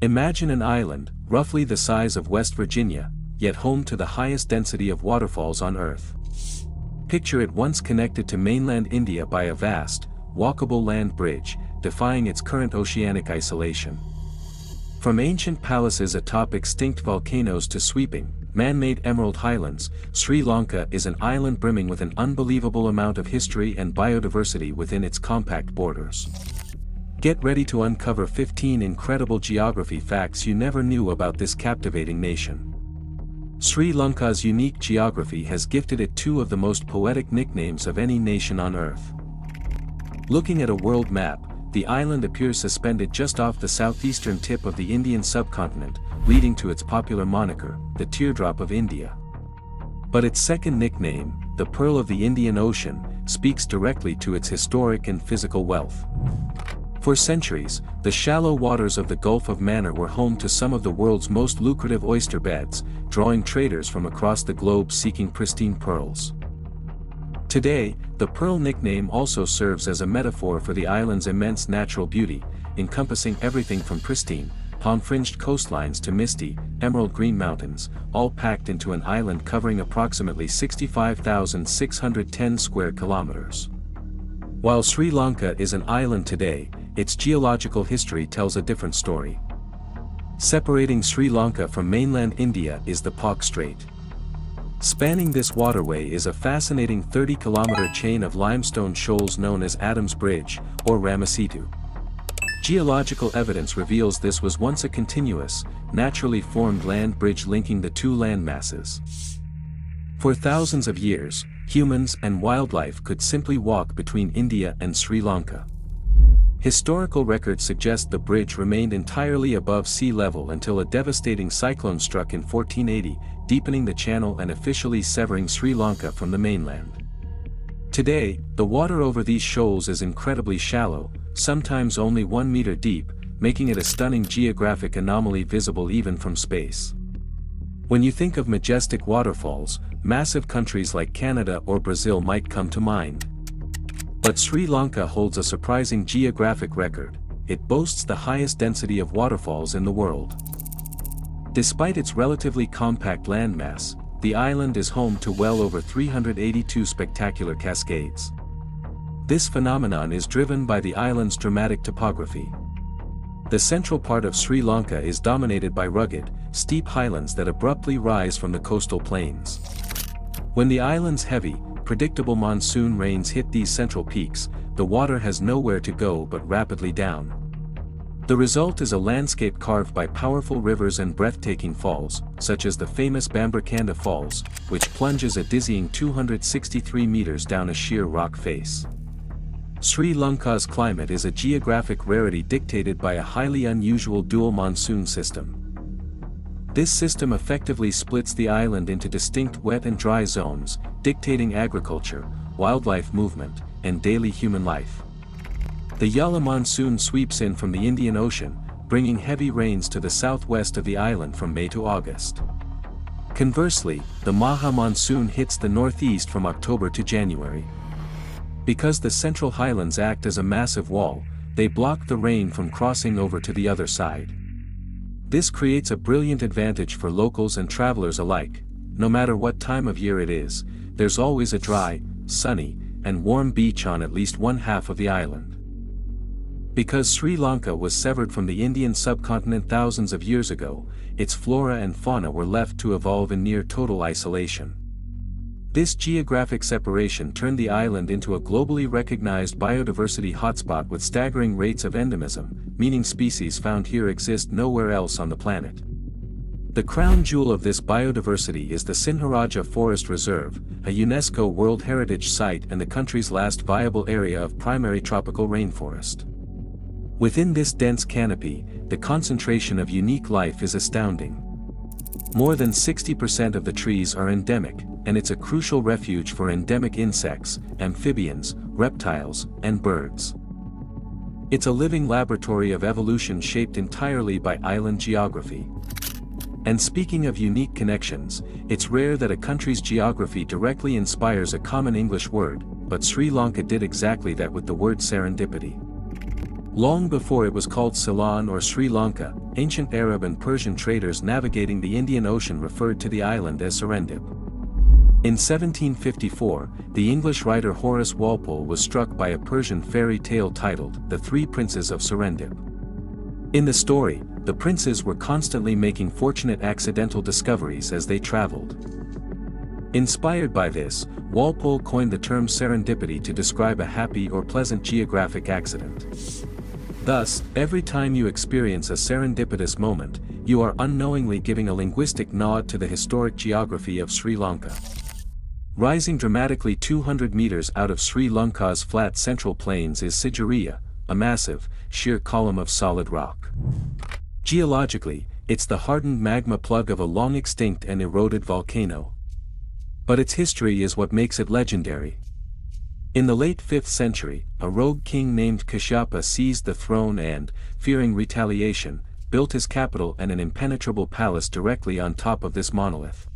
Imagine an island, roughly the size of West Virginia, yet home to the highest density of waterfalls on Earth. Picture it once connected to mainland India by a vast, walkable land bridge, defying its current oceanic isolation. From ancient palaces atop extinct volcanoes to sweeping, man-made emerald highlands, Sri Lanka is an island brimming with an unbelievable amount of history and biodiversity within its compact borders. Get ready to uncover 15 incredible geography facts you never knew about this captivating nation. Sri Lanka's unique geography has gifted it two of the most poetic nicknames of any nation on Earth. Looking at a world map, the island appears suspended just off the southeastern tip of the Indian subcontinent, leading to its popular moniker, the Teardrop of India. But its second nickname, the Pearl of the Indian Ocean, speaks directly to its historic and physical wealth. For centuries, the shallow waters of the Gulf of Mannar were home to some of the world's most lucrative oyster beds, drawing traders from across the globe seeking pristine pearls. Today, the Pearl nickname also serves as a metaphor for the island's immense natural beauty, encompassing everything from pristine, palm-fringed coastlines to misty, emerald-green mountains, all packed into an island covering approximately 65,610 square kilometers. While Sri Lanka is an island today, its geological history tells a different story. Separating Sri Lanka from mainland India is the Pak Strait. Spanning this waterway is a fascinating 30-kilometer chain of limestone shoals known as Adam's Bridge, or Ramasetu. Geological evidence reveals this was once a continuous, naturally formed land bridge linking the two land masses. For thousands of years, humans and wildlife could simply walk between India and Sri Lanka. Historical records suggest the bridge remained entirely above sea level until a devastating cyclone struck in 1480, deepening the channel and officially severing Sri Lanka from the mainland. Today, the water over these shoals is incredibly shallow, sometimes only 1 meter deep, making it a stunning geographic anomaly visible even from space. When you think of majestic waterfalls, massive countries like Canada or Brazil might come to mind. But Sri Lanka holds a surprising geographic record. It boasts the highest density of waterfalls in the world. Despite its relatively compact landmass, the island is home to well over 382 spectacular cascades. This phenomenon is driven by the island's dramatic topography. The central part of Sri Lanka is dominated by rugged, steep highlands that abruptly rise from the coastal plains. When the island's heavy, predictable monsoon rains hit these central peaks, the water has nowhere to go but rapidly down. The result is a landscape carved by powerful rivers and breathtaking falls, such as the famous Bamberkanda Falls, which plunges a dizzying 263 meters down a sheer rock face. Sri Lanka's climate is a geographic rarity dictated by a highly unusual dual monsoon system. This system effectively splits the island into distinct wet and dry zones, dictating agriculture, wildlife movement, and daily human life. The Yala monsoon sweeps in from the Indian Ocean, bringing heavy rains to the southwest of the island from May to August. Conversely, the Maha monsoon hits the northeast from October to January. Because the central highlands act as a massive wall, they block the rain from crossing over to the other side. This creates a brilliant advantage for locals and travelers alike. No matter what time of year it is, there's always a dry, sunny, and warm beach on at least one half of the island. Because Sri Lanka was severed from the Indian subcontinent thousands of years ago, its flora and fauna were left to evolve in near total isolation. This geographic separation turned the island into a globally recognized biodiversity hotspot with staggering rates of endemism, meaning species found here exist nowhere else on the planet. The crown jewel of this biodiversity is the Sinharaja Forest Reserve, a UNESCO World Heritage Site and the country's last viable area of primary tropical rainforest. Within this dense canopy, the concentration of unique life is astounding. More than 60% of the trees are endemic, and it's a crucial refuge for endemic insects, amphibians, reptiles, and birds. It's a living laboratory of evolution shaped entirely by island geography. And speaking of unique connections, it's rare that a country's geography directly inspires a common English word, but Sri Lanka did exactly that with the word serendipity. Long before it was called Ceylon or Sri Lanka, ancient Arab and Persian traders navigating the Indian Ocean referred to the island as Serendip. In 1754, the English writer Horace Walpole was struck by a Persian fairy tale titled The Three Princes of Serendip. In the story, the princes were constantly making fortunate accidental discoveries as they traveled. Inspired by this, Walpole coined the term serendipity to describe a happy or pleasant geographic accident. Thus, every time you experience a serendipitous moment, you are unknowingly giving a linguistic nod to the historic geography of Sri Lanka. Rising dramatically 200 meters out of Sri Lanka's flat central plains is Sigiriya, a massive, sheer column of solid rock. Geologically, it's the hardened magma plug of a long-extinct and eroded volcano. But its history is what makes it legendary. In the late 5th century, a rogue king named Kashyapa seized the throne and, fearing retaliation, built his capital and an impenetrable palace directly on top of this monolith.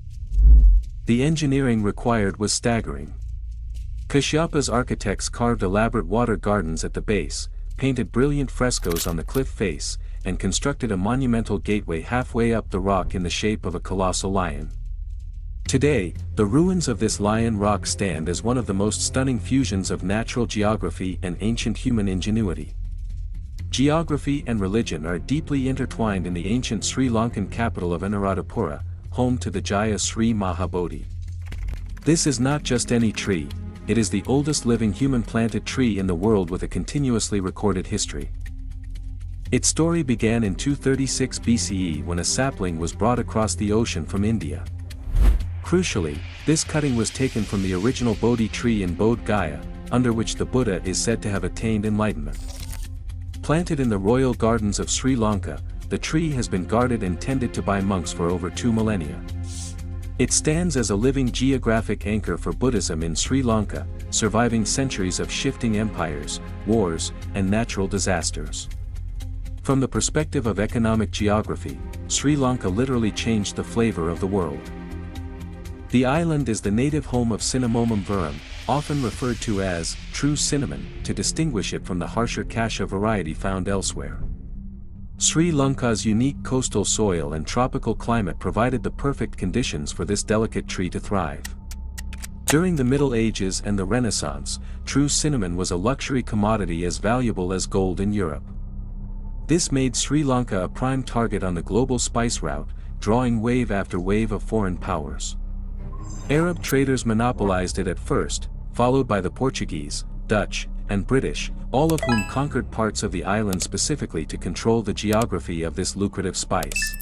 The engineering required was staggering. Kashyapa's architects carved elaborate water gardens at the base, painted brilliant frescoes on the cliff face, and constructed a monumental gateway halfway up the rock in the shape of a colossal lion. Today, the ruins of this lion rock stand as one of the most stunning fusions of natural geography and ancient human ingenuity. Geography and religion are deeply intertwined in the ancient Sri Lankan capital of Anuradhapura, home to the Jaya Sri Mahabodhi. This is not just any tree, it is the oldest living human-planted tree in the world with a continuously recorded history. Its story began in 236 BCE when a sapling was brought across the ocean from India. Crucially, this cutting was taken from the original Bodhi tree in Bodh Gaya, under which the Buddha is said to have attained enlightenment. Planted in the royal gardens of Sri Lanka, the tree has been guarded and tended to by monks for over 2 millennia. It stands as a living geographic anchor for Buddhism in Sri Lanka, surviving centuries of shifting empires, wars, and natural disasters. From the perspective of economic geography, Sri Lanka literally changed the flavor of the world. The island is the native home of Cinnamomum verum, often referred to as true cinnamon, to distinguish it from the harsher kasha variety found elsewhere. Sri Lanka's unique coastal soil and tropical climate provided the perfect conditions for this delicate tree to thrive. During the Middle Ages and the Renaissance, true cinnamon was a luxury commodity as valuable as gold in Europe. This made Sri Lanka a prime target on the global spice route, drawing wave after wave of foreign powers. Arab traders monopolized it at first, followed by the Portuguese, Dutch, and British, all of whom conquered parts of the island specifically to control the geography of this lucrative spice.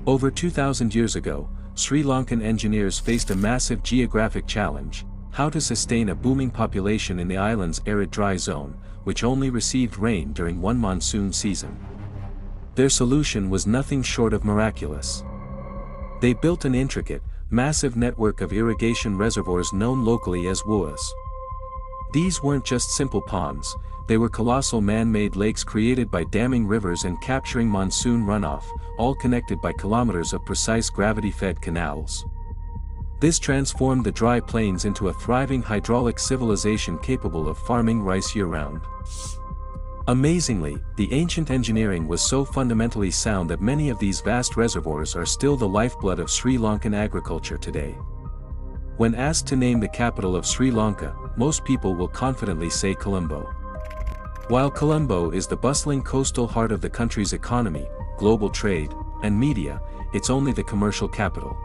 Over 2,000 years ago, Sri Lankan engineers faced a massive geographic challenge: how to sustain a booming population in the island's arid dry zone, which only received rain during one monsoon season. Their solution was nothing short of miraculous. They built an intricate, massive network of irrigation reservoirs known locally as wuas. These weren't just simple ponds, they were colossal man-made lakes created by damming rivers and capturing monsoon runoff, all connected by kilometers of precise gravity-fed canals. This transformed the dry plains into a thriving hydraulic civilization capable of farming rice year-round. Amazingly, the ancient engineering was so fundamentally sound that many of these vast reservoirs are still the lifeblood of Sri Lankan agriculture today. When asked to name the capital of Sri Lanka, most people will confidently say Colombo. While Colombo is the bustling coastal heart of the country's economy, global trade, and media, it's only the commercial capital.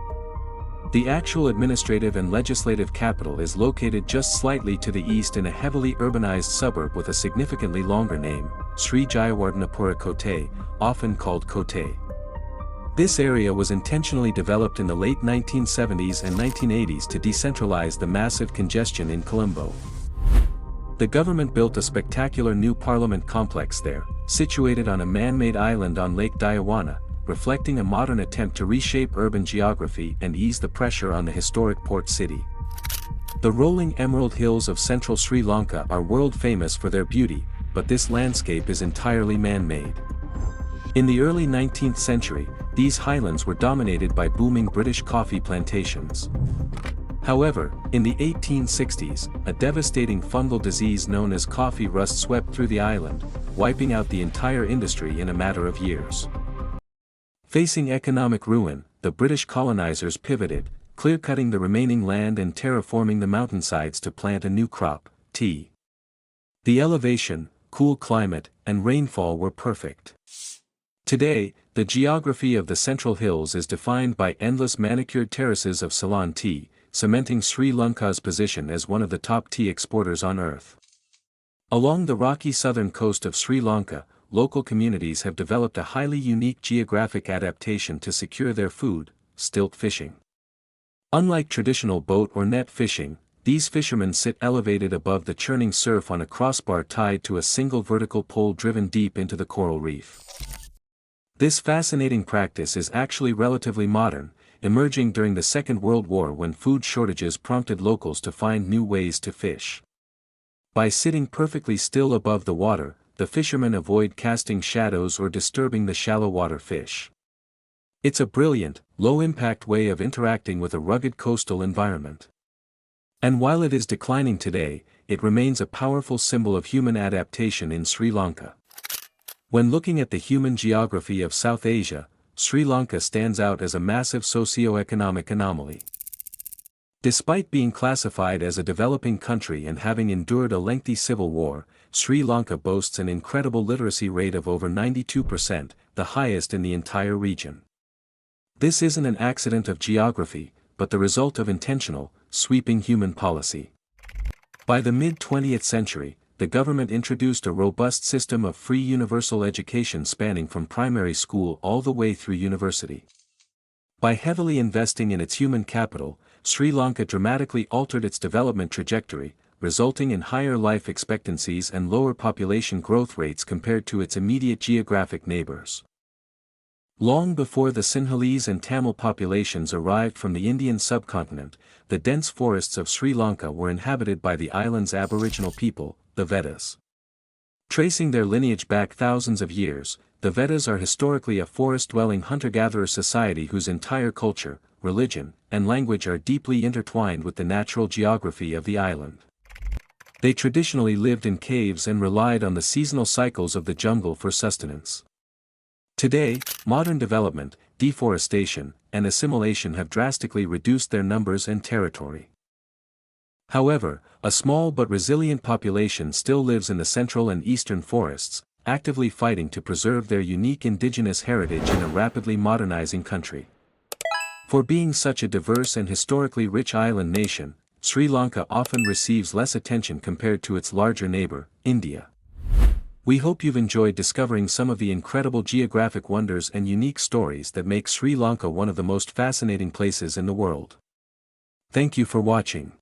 The actual administrative and legislative capital is located just slightly to the east in a heavily urbanized suburb with a significantly longer name, Sri Jayawardhanapura Kotte, often called Kotte. This area was intentionally developed in the late 1970s and 1980s to decentralize the massive congestion in Colombo. The government built a spectacular new parliament complex there, situated on a man-made island on Lake Diawana, reflecting a modern attempt to reshape urban geography and ease the pressure on the historic port city. The rolling emerald hills of central Sri Lanka are world-famous for their beauty, but this landscape is entirely man-made. In the early 19th century, these highlands were dominated by booming British coffee plantations. However, in the 1860s, a devastating fungal disease known as coffee rust swept through the island, wiping out the entire industry in a matter of years. Facing economic ruin, the British colonizers pivoted, clear-cutting the remaining land and terraforming the mountainsides to plant a new crop, tea. The elevation, cool climate, and rainfall were perfect. Today, the geography of the Central Hills is defined by endless manicured terraces of Ceylon tea, cementing Sri Lanka's position as one of the top tea exporters on earth. Along the rocky southern coast of Sri Lanka, local communities have developed a highly unique geographic adaptation to secure their food, stilt fishing. Unlike traditional boat or net fishing, these fishermen sit elevated above the churning surf on a crossbar tied to a single vertical pole driven deep into the coral reef. This fascinating practice is actually relatively modern, emerging during the Second World War when food shortages prompted locals to find new ways to fish. By sitting perfectly still above the water, the fishermen avoid casting shadows or disturbing the shallow water fish. It's a brilliant, low-impact way of interacting with a rugged coastal environment. And while it is declining today, it remains a powerful symbol of human adaptation in Sri Lanka. When looking at the human geography of South Asia, Sri Lanka stands out as a massive socio-economic anomaly. Despite being classified as a developing country and having endured a lengthy civil war, Sri Lanka boasts an incredible literacy rate of over 92%, the highest in the entire region. This isn't an accident of geography, but the result of intentional, sweeping human policy. By the mid-20th century, the government introduced a robust system of free universal education spanning from primary school all the way through university. By heavily investing in its human capital, Sri Lanka dramatically altered its development trajectory, resulting in higher life expectancies and lower population growth rates compared to its immediate geographic neighbors. Long before the Sinhalese and Tamil populations arrived from the Indian subcontinent, the dense forests of Sri Lanka were inhabited by the island's aboriginal people, the Vedas. Tracing their lineage back thousands of years, the Vedas are historically a forest-dwelling hunter-gatherer society whose entire culture, religion, and language are deeply intertwined with the natural geography of the island. They traditionally lived in caves and relied on the seasonal cycles of the jungle for sustenance. Today, modern development, deforestation, and assimilation have drastically reduced their numbers and territory. However, a small but resilient population still lives in the central and eastern forests, actively fighting to preserve their unique indigenous heritage in a rapidly modernizing country. For being such a diverse and historically rich island nation, Sri Lanka often receives less attention compared to its larger neighbor, India. We hope you've enjoyed discovering some of the incredible geographic wonders and unique stories that make Sri Lanka one of the most fascinating places in the world. Thank you for watching.